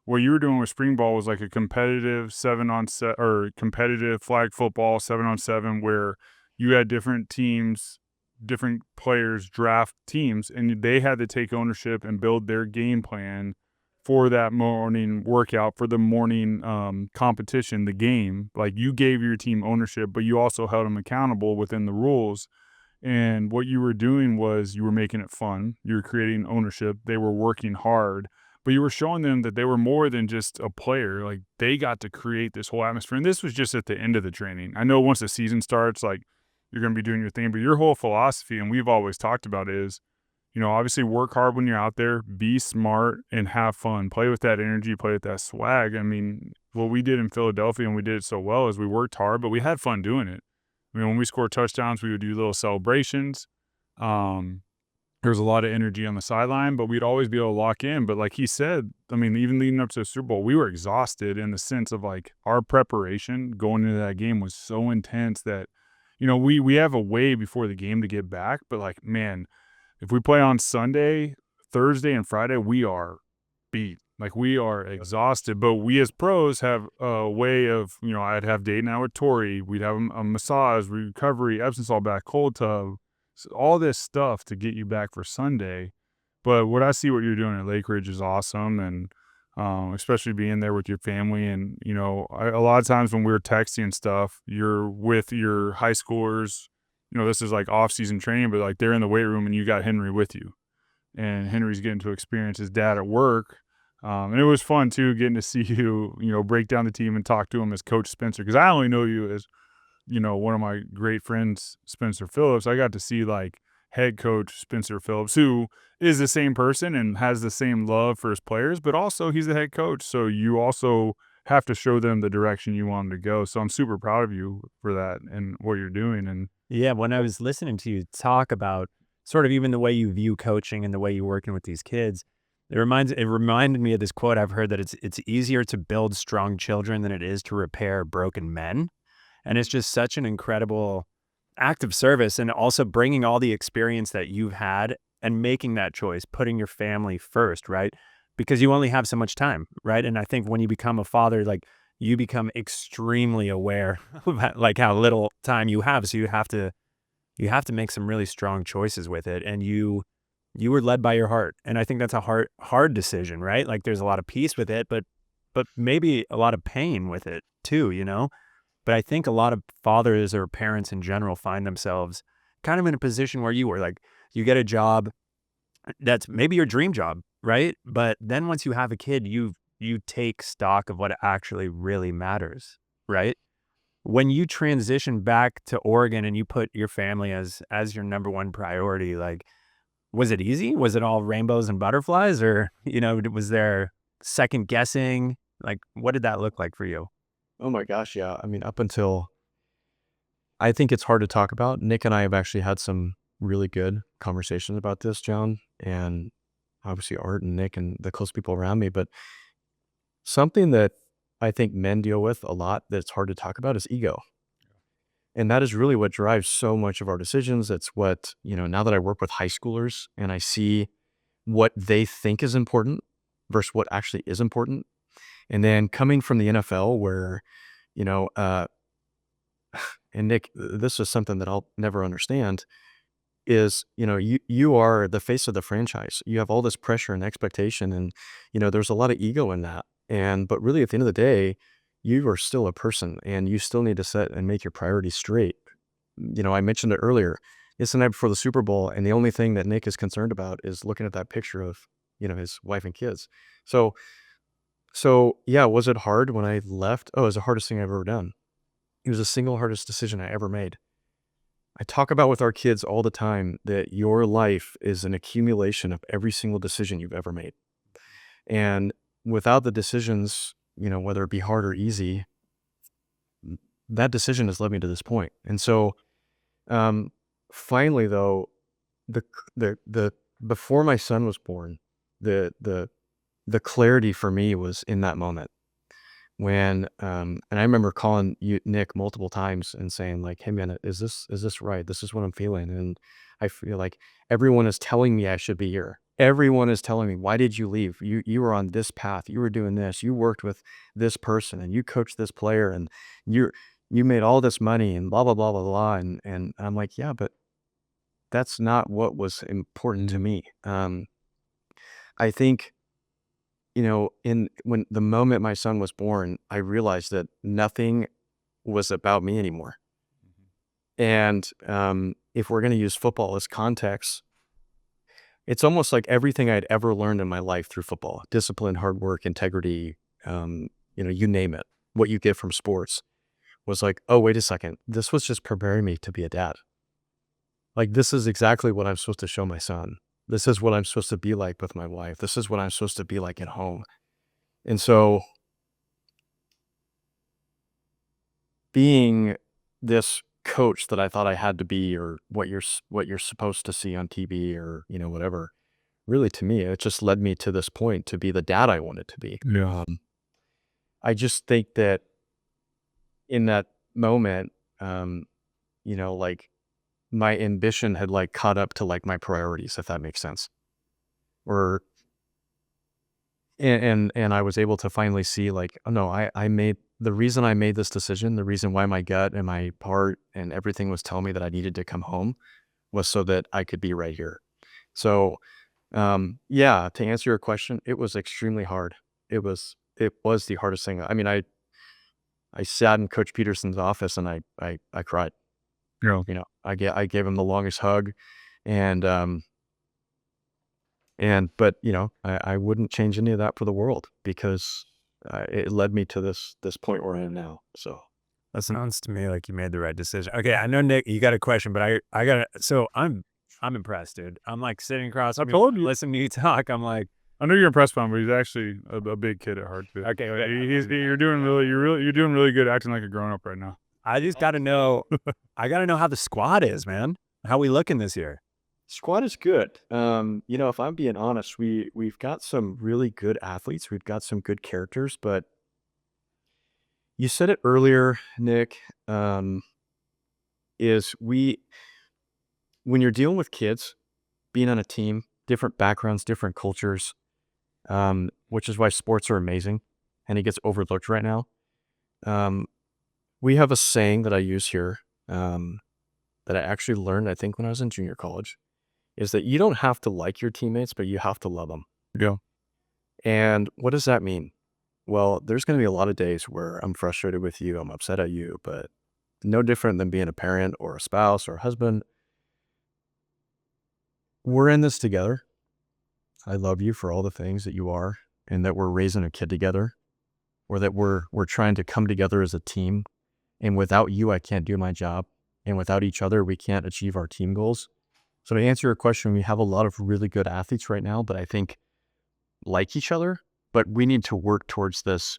what you were doing with spring ball was like a competitive 7-on-7 or competitive flag football 7-on-7, where you had different teams, different players draft teams, and they had to take ownership and build their game plan for that morning workout, for the morning competition, the game. Like, you gave your team ownership, but you also held them accountable within the rules. And what you were doing was you were making it fun. You were creating ownership. They were working hard, but you were showing them that they were more than just a player. Like, they got to create this whole atmosphere. And this was just at the end of the training. I know once the season starts, like, you're going to be doing your thing, but your whole philosophy, and we've always talked about, is, obviously work hard when you're out there, be smart, and have fun. Play with that energy, play with that swag. I mean, what we did in Philadelphia, and we did it so well, is we worked hard, but we had fun doing it. I mean, when we scored touchdowns, we would do little celebrations. There was a lot of energy on the sideline, but we'd always be able to lock in. But like he said, I mean, even leading up to the Super Bowl, we were exhausted in the sense of, like, our preparation going into that game was so intense that, we have a way before the game to get back. But, like, man, if we play on Sunday, Thursday, and Friday, we are beat. Like, we are exhausted. But we as pros have a way of, I'd have date night with Tori. We'd have a massage, recovery, Epsom salt bath, cold tub, all this stuff to get you back for Sunday. But what I see what you're doing at Lake Ridge is awesome. And especially being there with your family. And, a lot of times when we're texting stuff, you're with your high schoolers. This is like off-season training, but, like, they're in the weight room and you got Henry with you. And Henry's getting to experience his dad at work. And it was fun, too, getting to see you, break down the team and talk to him as Coach Spencer. Because I only know you as, one of my great friends, Spencer Phillips. I got to see, like, head coach Spencer Phillips, who is the same person and has the same love for his players, but also he's the head coach. So you also have to show them the direction you want them to go. So I'm super proud of you for that and what you're doing. And Yeah, when I was listening to you talk about sort of even the way you view coaching and the way you're working with these kids, it reminded me of this quote I've heard, that it's easier to build strong children than it is to repair broken men. And it's just such an incredible act of service, and also bringing all the experience that you've had and making that choice, putting your family first, right? Because you only have so much time, right? And I think when you become a father, like, you become extremely aware of, like, how little time you have. So you have to make some really strong choices with it. And you were led by your heart. And I think that's a hard decision, right? Like, there's a lot of peace with it, but maybe a lot of pain with it too, But I think a lot of fathers or parents in general find themselves kind of in a position where you were, like, you get a job that's maybe your dream job, right? But then once you have a kid, you take stock of what actually really matters, right? When you transition back to Oregon and you put your family as your number one priority, like, was it easy? Was it all rainbows and butterflies, or, was there second guessing? Like, what did that look like for you? Oh my gosh, yeah. I mean, up until, I think it's hard to talk about. Nick and I have actually had some really good conversations about this, John. And obviously Art and Nick and the close people around me, but something that I think men deal with a lot that's hard to talk about is ego. And that is really what drives so much of our decisions. It's what, now that I work with high schoolers and I see what they think is important versus what actually is important. And then coming from the NFL where, and Nick, this is something that I'll never understand is, you are the face of the franchise. You have all this pressure and expectation and, there's a lot of ego in that. But really at the end of the day, you are still a person and you still need to set and make your priorities straight. I mentioned it earlier. It's the night before the Super Bowl, and the only thing that Nick is concerned about is looking at that picture of, his wife and kids. So yeah, was it hard when I left? Oh, it was the hardest thing I've ever done. It was the single hardest decision I ever made. I talk about with our kids all the time that your life is an accumulation of every single decision you've ever made. And without the decisions, whether it be hard or easy, that decision has led me to this point. And so, finally though, the before my son was born, the clarity for me was in that moment when, and I remember calling you, Nick, multiple times and saying like, hey man, is this right? This is what I'm feeling. And I feel like everyone is telling me I should be here. Everyone is telling me, why did you leave? You were on this path. You were doing this. You worked with this person and you coached this player and you made all this money and blah, blah, blah, blah, blah. And I'm like, yeah, but that's not what was important to me. I think, when the moment my son was born, I realized that nothing was about me anymore. And if we're going to use football as context, it's almost like everything I'd ever learned in my life through football, discipline, hard work, integrity, you name it, what you get from sports was like, oh, wait a second. This was just preparing me to be a dad. Like, this is exactly what I'm supposed to show my son. This is what I'm supposed to be like with my wife. This is what I'm supposed to be like at home. And so being this coach that I thought I had to be, or what you're supposed to see on TV or, whatever, really to me, it just led me to this point to be the dad I wanted to be. Yeah. I just think that in that moment, like my ambition had like caught up to like my priorities, if that makes sense. And I was able to finally see like, oh no, I made the reason I made this decision, the reason why my gut and my heart and everything was telling me that I needed to come home was so that I could be right here. So, yeah, to answer your question, it was extremely hard. It was the hardest thing. I mean, I sat in Coach Peterson's office and I cried. Yeah. I gave him the longest hug, and but I wouldn't change any of that for the world because it led me to this point where I am now. So That sounds to me like you made the right decision. Okay, I know Nick, you got a question, but I got to. So I'm impressed, dude. I'm like sitting across. I told you. Listening to you talk. I'm like, I know you're impressed by him, but he's actually a big kid at heart too. okay, You're doing really good, acting like a grown up right now. I just got to know. I got to know how the squad is, man. How we looking this year? squad is good. If I'm being honest, we've got some really good athletes. We've got some good characters, but you said it earlier, Nick, is when you're dealing with kids, being on a team, different backgrounds, different cultures, which is why sports are amazing and it gets overlooked right now. We have a saying that I use here, that I actually learned, I think, when I was in junior college, is that you don't have to like your teammates, but you have to love them. Yeah. And what does that mean? Well, there's going to be a lot of days where I'm frustrated with you, I'm upset at you, but no different than being a parent or a spouse or a husband. We're in this together. I love you for all the things that you are, and that we're raising a kid together, or that we're trying to come together as a team. And without you, I can't do my job. And without each other, we can't achieve our team goals. So to answer your question, we have a lot of really good athletes right now that I think like each other, but we need to work towards this.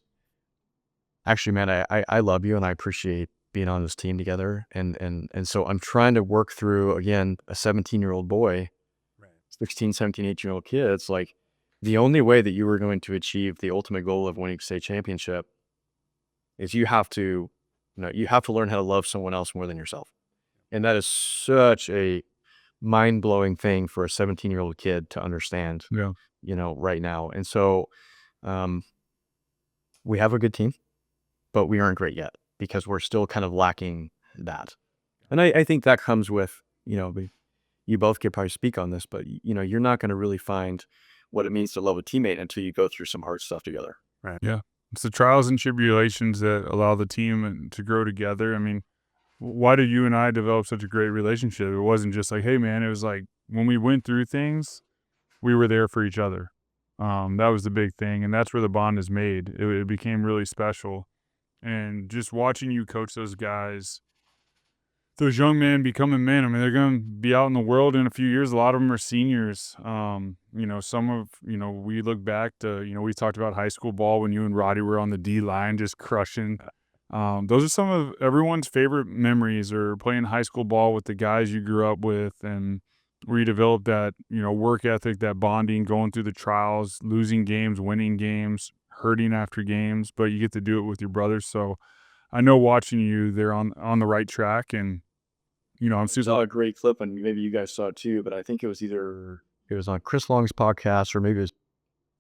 Actually, man, I love you and I appreciate being on this team together. And so I'm trying to work through, again, a 17-year-old boy 16, 17, 18-year-old kids, like the only way that you were going to achieve the ultimate goal of winning state championship is you have to learn how to love someone else more than yourself. And that is such a mind-blowing thing for a 17-year-old kid to understand, Yeah. right now. And so we have a good team, but we aren't great yet because we're still kind of lacking that. And I think that comes with, you both could probably speak on this, but you're not going to really find what it means to love a teammate until you go through some hard stuff together. Right. Yeah. It's the trials and tribulations that allow the team to grow together. I mean, why did you and I develop such a great relationship? It wasn't just like, hey man, it was like when we went through things, we were there for each other. That was the big thing. And that's where the bond is made. It became really special. And just watching you coach those guys, those young men becoming men. I mean, they're going to be out in the world in a few years. A lot of them are seniors. Some of, we look back to, we talked about high school ball when you and Roddy were on the D line just crushing. Those are some of everyone's favorite memories, or playing high school ball with the guys you grew up with, and where you develop that, work ethic, that bonding, going through the trials, losing games, winning games, hurting after games, but you get to do it with your brothers. So I know watching you, they're on the right track, and I'm I super. saw a great clip, and maybe you guys saw it too, but I think it was on Chris Long's podcast, or maybe it was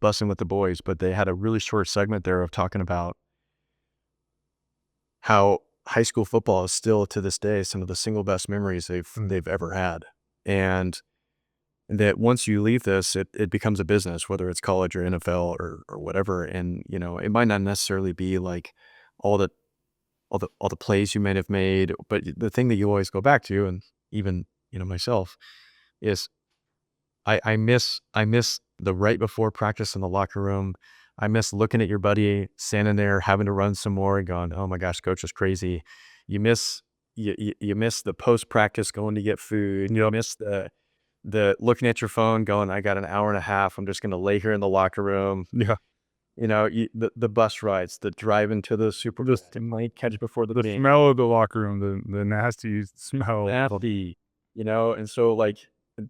Bussing with the Boys, but they had a really short segment there of talking about how high school football is still to this day some of the single best memories they've ever had. And that once you leave this, it becomes a business, whether it's college or NFL or whatever. And, it might not necessarily be like all the plays you might have made, but the thing that you always go back to, and even, myself, is I miss the right before practice in the locker room. I miss looking at your buddy standing there having to run some more and going, oh my gosh, coach is crazy. You miss the post practice going to get food. You miss the looking at your phone going, I got an hour and a half. I'm just going to lay here in the locker room. Yeah. The bus rides, the driving to the Super Bowl, might catch before the game. Smell of the locker room, the nasty smell. And so like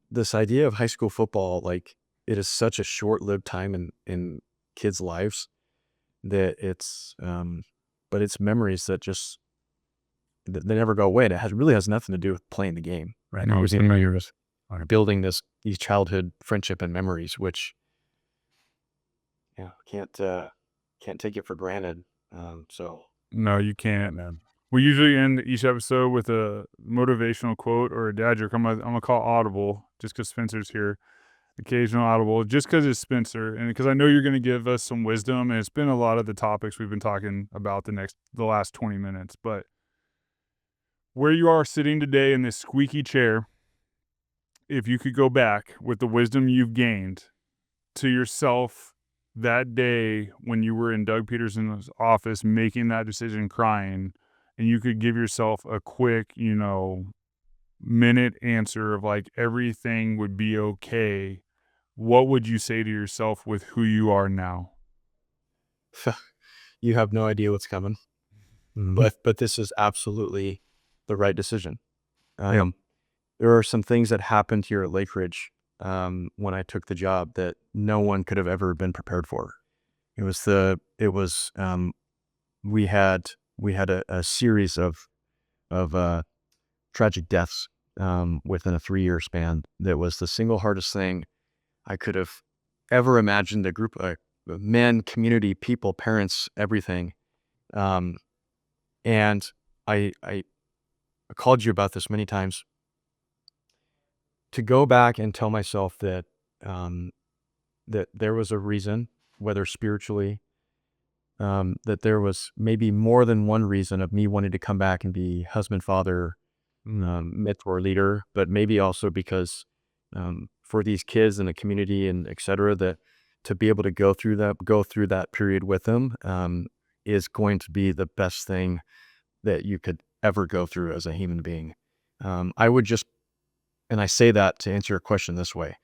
this idea of high school football, like it is such a short-lived time in kids' lives that but it's memories that just, they never go away. And it really has nothing to do with playing the game, right? No, It was familiar. building these childhood friendship and memories, which can't take it for granted. No, you can't, man. We usually end each episode with a motivational quote or a dad joke. I'm gonna call audible just because Spencer's here. Occasional audible, just because it's Spencer, and because I know you're going to give us some wisdom. And it's been a lot of the topics we've been talking about the last 20 minutes. But where you are sitting today in this squeaky chair, if you could go back with the wisdom you've gained to yourself that day when you were in Doug Peterson's office making that decision, crying, and you could give yourself a quick, minute answer of like everything would be okay, what would you say to yourself with who you are now? You have no idea what's coming, but this is absolutely the right decision. There are some things that happened here at Lake Ridge when I took the job that no one could have ever been prepared for. We had a series of tragic deaths within a 3-year span. That was the single hardest thing I could have ever imagined. A group of men, community, people, parents, everything. And I called you about this many times. To go back and tell myself that that there was a reason, whether spiritually, that there was maybe more than one reason of me wanting to come back and be husband, father, mentor, leader, but maybe also because for these kids in the community and et cetera, that to be able to go through that period with them is going to be the best thing that you could ever go through as a human being. And I say that to answer your question this way.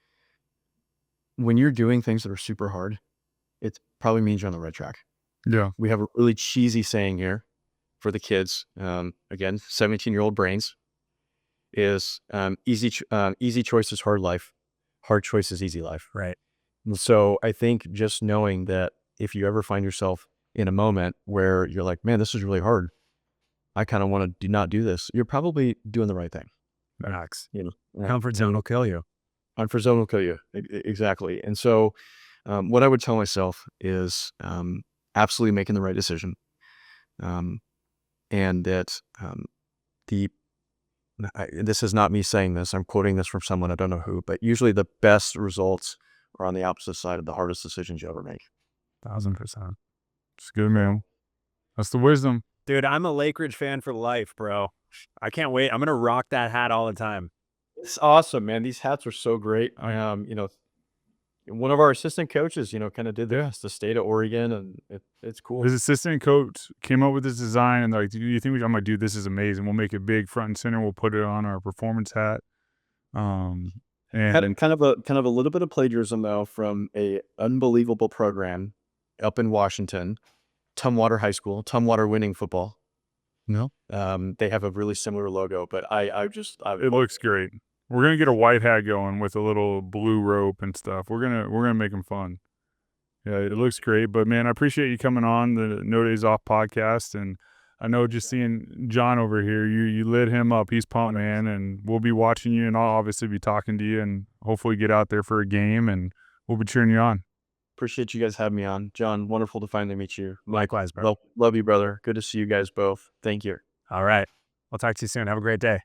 When you're doing things that are super hard, it probably means you're on the right track. Yeah. We have a really cheesy saying here for the kids. Again, 17-year-old brains is easy choices, hard life. hard choices, easy life. Right. And so I think just knowing that if you ever find yourself in a moment where you're like, man, this is really hard, I kind of want to not do this, you're probably doing the right thing. Max. You know, Comfort zone will kill you. comfort zone will kill you. Exactly. And so what I would tell myself is absolutely making the right decision. And that this is not me saying this, I'm quoting this from someone, I don't know who, but usually the best results are on the opposite side of the hardest decisions you ever make. 1000%. It's good, man. That's the wisdom. Dude, I'm a Lake Ridge fan for life, bro. I can't wait. I'm going to rock that hat all the time. It's awesome, man. These hats are so great. One of our assistant coaches, kind of did this, the state of Oregon, and it's cool. His assistant coach came up with this design, and they're like, do you think I'm like, dude, this is amazing. We'll make it big front and center. We'll put it on our performance hat. And Had kind of a little bit of plagiarism though from a unbelievable program up in Washington, Tumwater High School, Tumwater winning football. No. They have a really similar logo, but it looks great. We're gonna get a white hat going with a little blue rope and stuff. We're gonna make them fun. Yeah, it looks great. But man, I appreciate you coming on the No Days Off podcast, and I know just seeing John over here, you lit him up. He's pumped, man, and we'll be watching you, and I'll obviously be talking to you, and hopefully get out there for a game, and we'll be cheering you on. appreciate you guys having me on. John, wonderful to finally meet you. Likewise, bro. Love you, brother. Good to see you guys both. Thank you. All right. I'll talk to you soon. Have a great day.